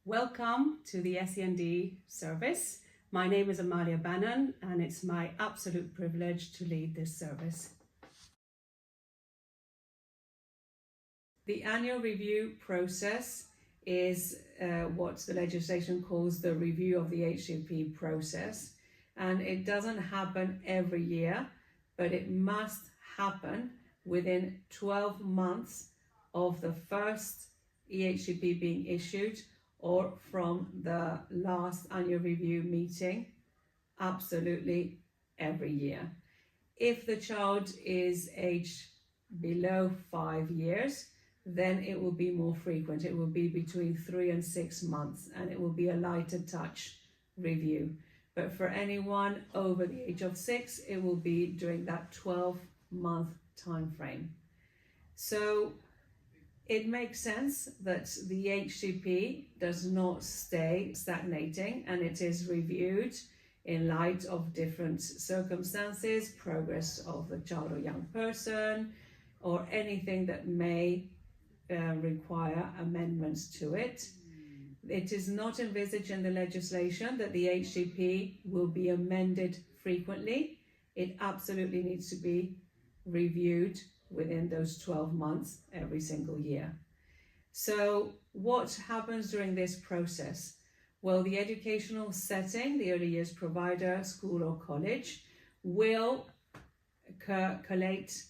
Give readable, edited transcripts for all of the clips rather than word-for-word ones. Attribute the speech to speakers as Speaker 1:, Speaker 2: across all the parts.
Speaker 1: Welcome to the SEND service. My name is Amalia Bannon and it's my absolute privilege to lead this service. The annual review process is what the legislation calls the review of the HCP process, and it doesn't happen every year, but it must happen within 12 months of the first EHCP being issued or from the last annual review meeting, absolutely every year. If the child is aged below 5 years, then it will be more frequent. It will be between 3 and 6 months, and it will be a lighter touch review. But for anyone over the age of 6, it will be during that 12-month time frame. So it makes sense that the HCP does not stay stagnating, and it is reviewed in light of different circumstances, progress of the child or young person, or anything that may require amendments to it. It is not envisaged in the legislation that the HCP will be amended frequently. It absolutely needs to be reviewed within those 12 months every single year. So what happens during this process? Well, the educational setting, the early years provider, school or college, will collate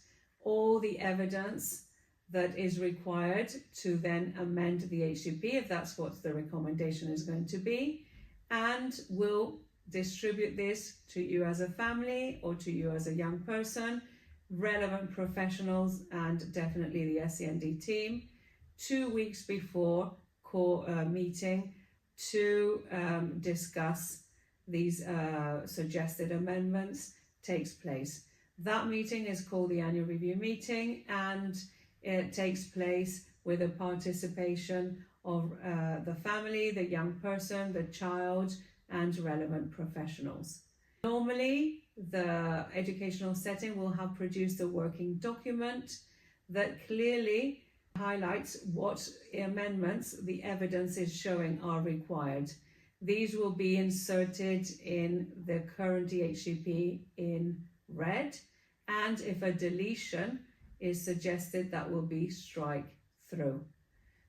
Speaker 1: all the evidence that is required to then amend the HCP, if that's what the recommendation is going to be, and will distribute this to you as a family or to you as a young person, relevant professionals, and definitely the SEND team 2 weeks before meeting to discuss these suggested amendments takes place. That meeting is called the annual review meeting, and it takes place with the participation of the family, the young person, the child, and relevant professionals. Normally, the educational setting will have produced a working document that clearly highlights what amendments the evidence is showing are required. These will be inserted in the current EHCP in red, and if a deletion is suggested, that will be strike through.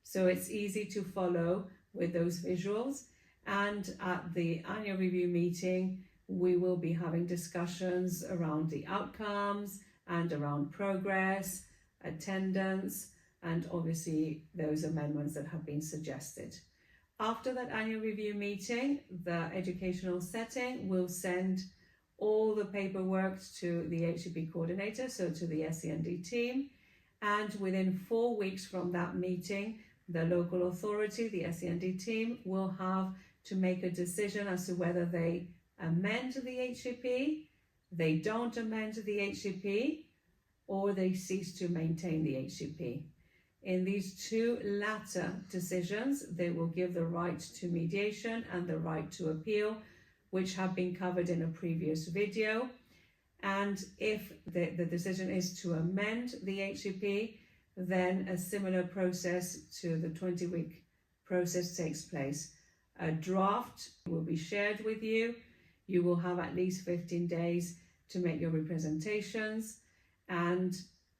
Speaker 1: So it's easy to follow with those visuals, and at the annual review meeting we will be having discussions around the outcomes and around progress, attendance, and obviously those amendments that have been suggested. After that annual review meeting, the educational setting will send all the paperwork to the HCP coordinator, so to the SEND team, and within 4 weeks from that meeting, the local authority, the SEND team, will have to make a decision as to whether they amend the HCP, they don't amend the HCP, or they cease to maintain the HCP. In these two latter decisions, they will give the right to mediation and the right to appeal, which have been covered in a previous video. And if the decision is to amend the HCP, then a similar process to the 20-week process takes place. A draft will be shared with you. You will have at least 15 days to make your representations, and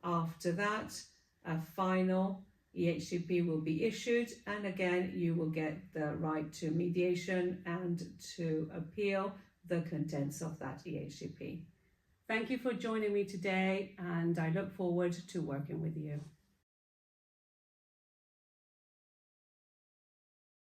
Speaker 1: after that, a final EHCP will be issued, and again you will get the right to mediation and to appeal the contents of that EHCP. Thank you for joining me today, and I look forward to working with you.